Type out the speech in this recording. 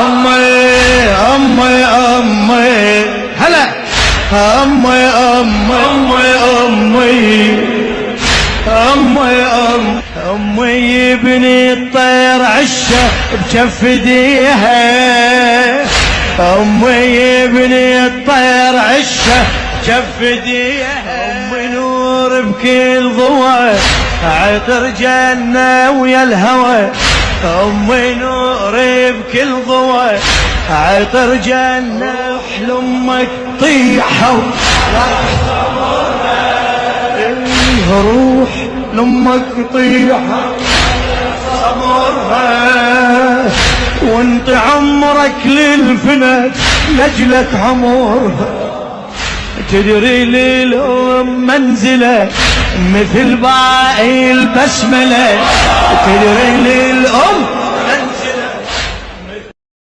أمي أمي أمي هلا أمي أمي أمي أمي أمي أمي بني الطير عشه بجف ايديها أمي بني الطير عشه بجف ايديها أمي نور بكل ضوء عطر جنة ويا الهوى أمي نور بكل ضوء عطر جنة وحل أمك طيحة روح لأمك طيحة صبرها وانت عمرك للفنى لجلك عمرها تدري للأم منزلة مثل باقي البسملة تدري للأم